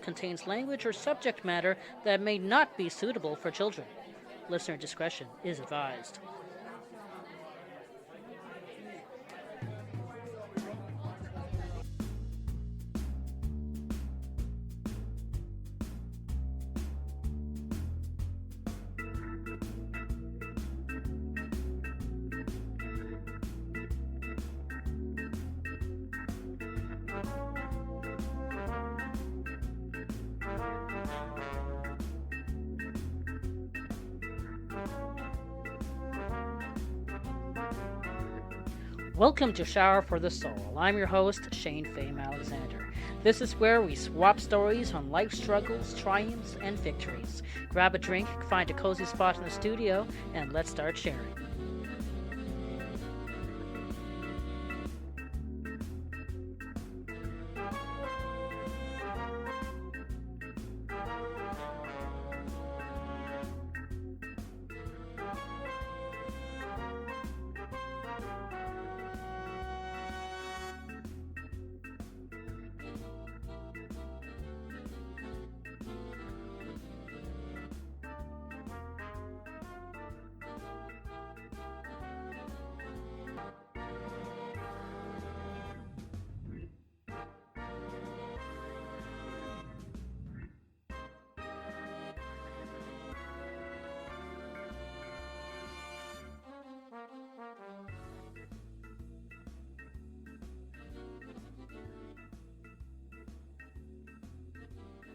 contains language or subject matter that may not be suitable for children. Listener discretion is advised. Welcome to Shower for the Soul. I'm your host, Shane Fame Alexander. This is where we swap stories on life struggles, triumphs, and victories. Grab a drink, find a cozy spot in the studio, and let's start sharing.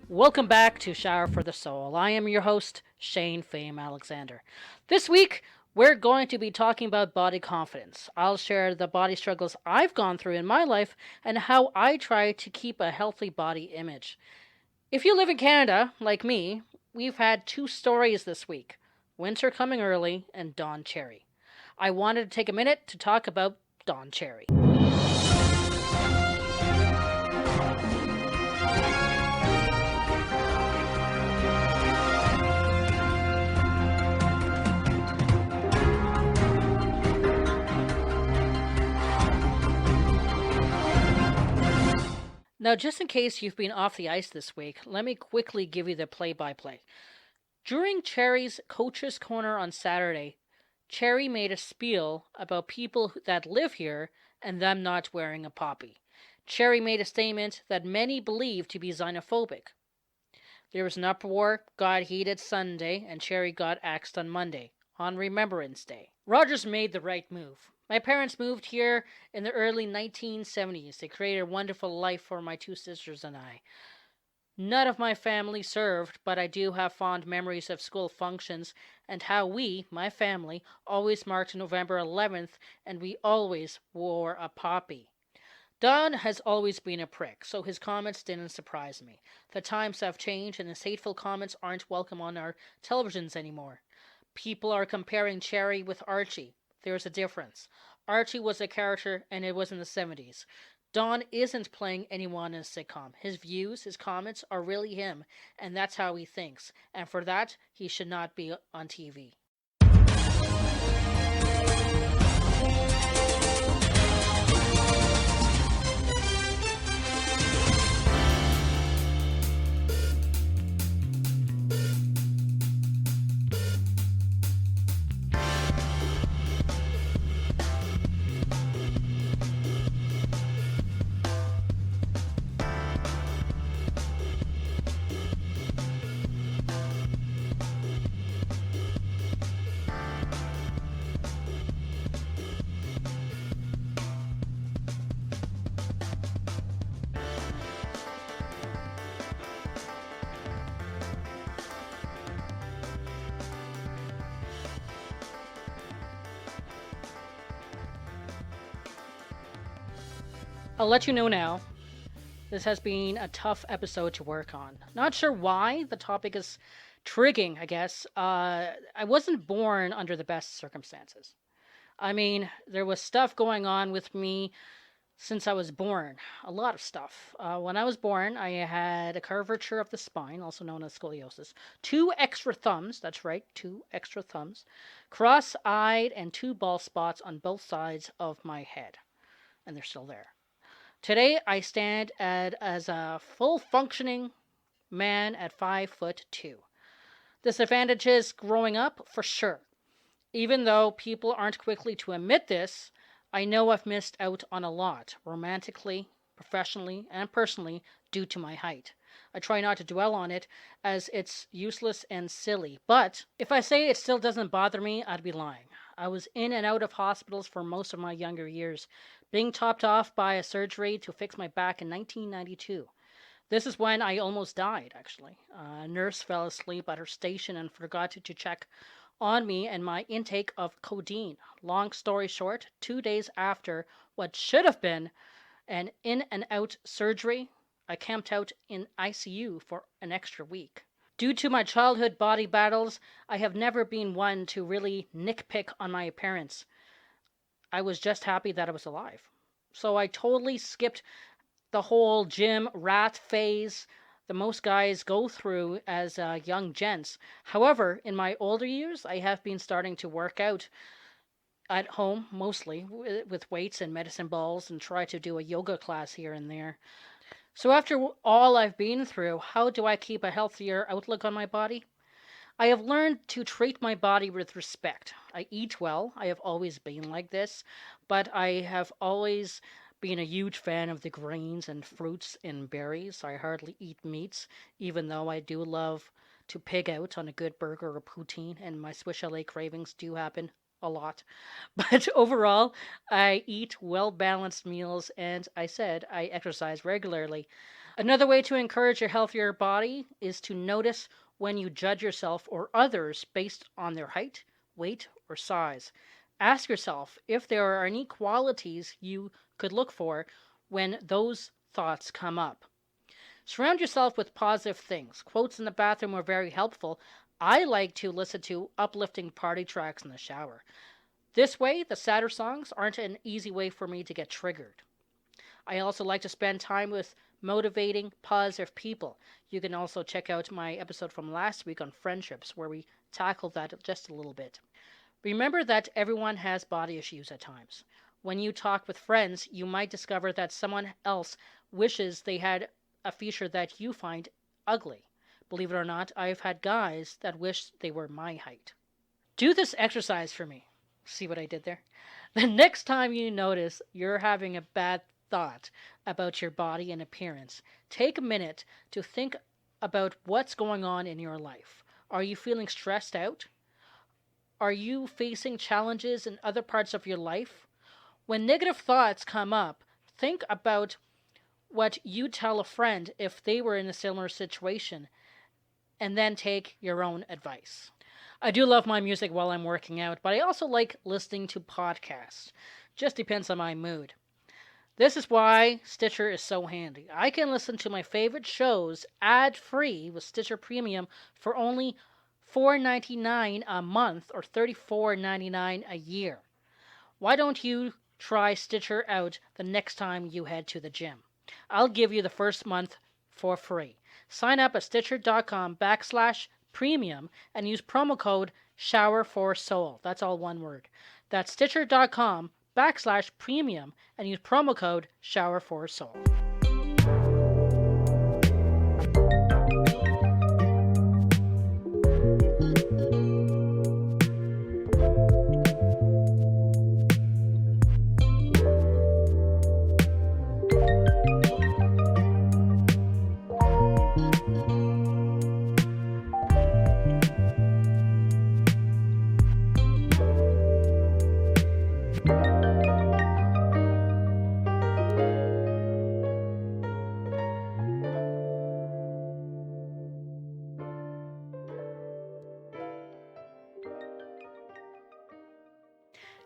Welcome back to Shower for the Soul. I am your host, Shane Fame Alexander. This week, we're going to be talking about body confidence. I'll share the body struggles I've gone through in my life and how I try to keep a healthy body image. If you live in Canada, like me, we've had two stories this week, Winter Coming Early and Don Cherry. I wanted to take a minute to talk about Don Cherry. Now, just in case you've been off the ice this week, let me quickly give you the play-by-play. During Cherry's Coach's Corner on Saturday, Cherry made a spiel about people that live here and them not wearing a poppy. Cherry made a statement that many believe to be xenophobic. There was an uproar, got heated Sunday, and Cherry got axed on Monday, on Remembrance Day. Rogers made the right move. My parents moved here in the early 1970s. They created a wonderful life for my two sisters and I. None of my family served, but I do have fond memories of school functions and how we, my family, always marked November 11th and we always wore a poppy. Don has always been a prick, so his comments didn't surprise me. The times have changed and his hateful comments aren't welcome on our televisions anymore. People are comparing Cherry with Archie. There's a difference. Archie was a character and it was in the 70s. Don isn't playing anyone in a sitcom. His views, his comments are really him, and that's how he thinks. And for that, he should not be on TV. I'll let you know now. This has been a tough episode to work on. Not sure why. The topic is triggering, I guess. I wasn't born under the best circumstances. I mean, there was stuff going on with me since I was born. A lot of stuff. When I was born, I had a curvature of the spine, also known as scoliosis, two extra thumbs, that's right, two extra thumbs, cross-eyed, and two bald spots on both sides of my head. And they're still there. Today, I stand as a full functioning man at 5'2". Disadvantages growing up, for sure. Even though people aren't quickly to admit this, I know I've missed out on a lot, romantically, professionally, and personally, due to my height. I try not to dwell on it as it's useless and silly, but if I say it still doesn't bother me, I'd be lying. I was in and out of hospitals for most of my younger years, being topped off by a surgery to fix my back in 1992. This is when I almost died, actually. A nurse fell asleep at her station and forgot to check on me and my intake of codeine. Long story short, 2 days after what should have been an in and out surgery, I camped out in ICU for an extra week. Due to my childhood body battles, I have never been one to really nitpick on my appearance. I was just happy that I was alive. So I totally skipped the whole gym rat phase that most guys go through as young gents. However, in my older years, I have been starting to work out at home, mostly with weights and medicine balls, and try to do a yoga class here and there. So after all I've been through, how do I keep a healthier outlook on my body? I have learned to treat my body with respect. I eat well. I have always been like this, but I have always been a huge fan of the grains and fruits and berries. I hardly eat meats, even though I do love to pig out on a good burger or poutine, and my Swiss chalet cravings do happen a lot. But overall, I eat well balanced meals and I said I exercise regularly. Another way to encourage a healthier body is to notice when you judge yourself or others based on their height, weight, or size. Ask yourself if there are any qualities you could look for when those thoughts come up. Surround yourself with positive things. Quotes in the bathroom are very helpful. I like to listen to uplifting party tracks in the shower. This way, the sadder songs aren't an easy way for me to get triggered. I also like to spend time with motivating, positive people. You can also check out my episode from last week on friendships, where we tackled that just a little bit. Remember that everyone has body issues at times. When you talk with friends, you might discover that someone else wishes they had a feature that you find ugly. Believe it or not, I've had guys that wish they were my height. Do this exercise for me. See what I did there? The next time you notice you're having a bad thought about your body and appearance, take a minute to think about what's going on in your life. Are you feeling stressed out? Are you facing challenges in other parts of your life? When negative thoughts come up, think about what you'd tell a friend if they were in a similar situation, and then take your own advice. I do love my music while I'm working out, but I also like listening to podcasts. Just depends on my mood. This is why Stitcher is so handy. I can listen to my favorite shows ad-free with Stitcher Premium for only $4.99 a month or $34.99 a year. Why don't you try Stitcher out the next time you head to the gym? I'll give you the first month for free. Sign up at Stitcher.com/premium and use promo code SHOWER4SOUL. That's all one word. That's Stitcher.com/premium and use promo code SHOWER4SOUL.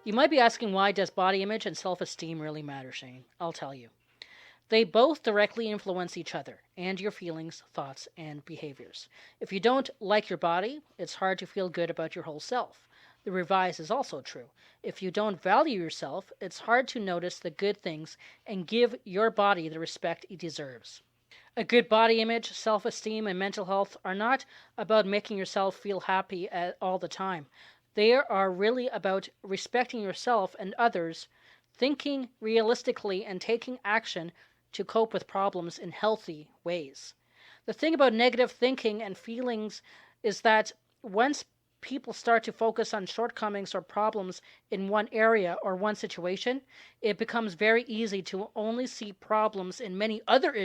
You might be asking, why does body image and self-esteem really matter, Shane? I'll tell you. They both directly influence each other and your feelings, thoughts, and behaviors. If you don't like your body, it's hard to feel good about your whole self. The reverse is also true. If you don't value yourself, it's hard to notice the good things and give your body the respect it deserves. A good body image, self-esteem, and mental health are not about making yourself feel happy all the time. They are really about respecting yourself and others, thinking realistically, and taking action to cope with problems in healthy ways. The thing about negative thinking and feelings is that once people start to focus on shortcomings or problems in one area or one situation, it becomes very easy to only see problems in many other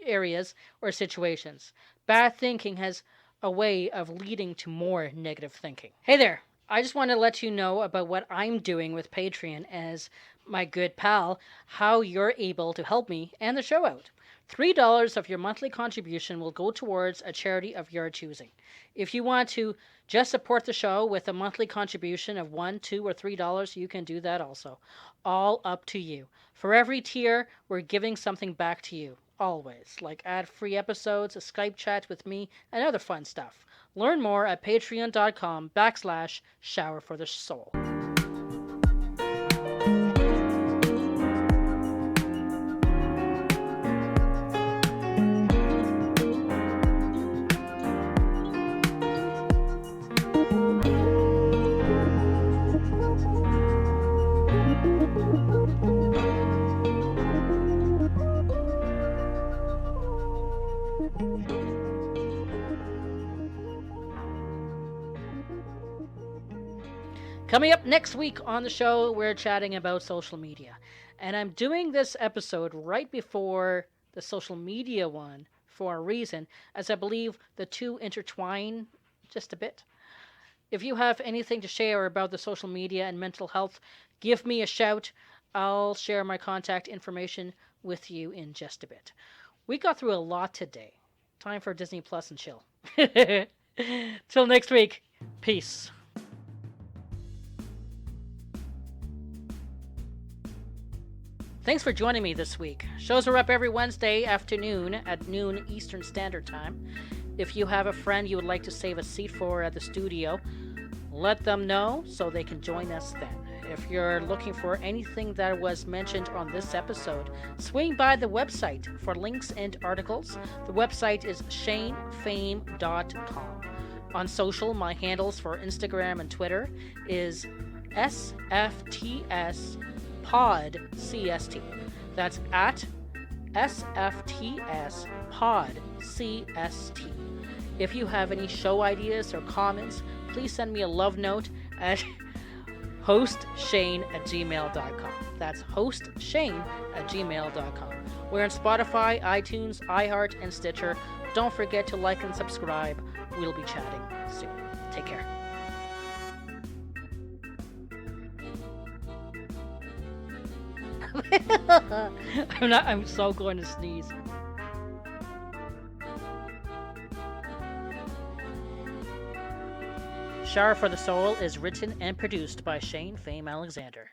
areas or situations. Bad thinking has a way of leading to more negative thinking. Hey there! I just want to let you know about what I'm doing with Patreon as my good pal, how you're able to help me and the show out. $3 of your monthly contribution will go towards a charity of your choosing. If you want to just support the show with a monthly contribution of $1, $2, or $3, you can do that also. All up to you. For every tier, we're giving something back to you. Always, like ad-free episodes, a Skype chat with me, and other fun stuff. Learn more at patreon.com/shower for the soul. Coming up next week on the show, we're chatting about social media. And I'm doing this episode right before the social media one for a reason, as I believe the two intertwine just a bit. If you have anything to share about the social media and mental health, give me a shout. I'll share my contact information with you in just a bit. We got through a lot today. Time for Disney Plus and chill. Till next week. Peace. Thanks for joining me this week. Shows are up every Wednesday afternoon at noon Eastern Standard Time. If you have a friend you would like to save a seat for at the studio, let them know so they can join us then. If you're looking for anything that was mentioned on this episode, swing by the website for links and articles. The website is shanefame.com. On social, my handles for Instagram and Twitter is SFTSPodCST. That's at SFTSPodCST. If you have any show ideas or comments, please send me a love note at hostshane@gmail.com. That's hostshane@gmail.com. We're on Spotify, iTunes, iHeart, and Stitcher. Don't forget to like and subscribe. We'll be chatting soon. Take care. I'm so going to sneeze. Shower for the Soul is written and produced by Shane Fame Alexander.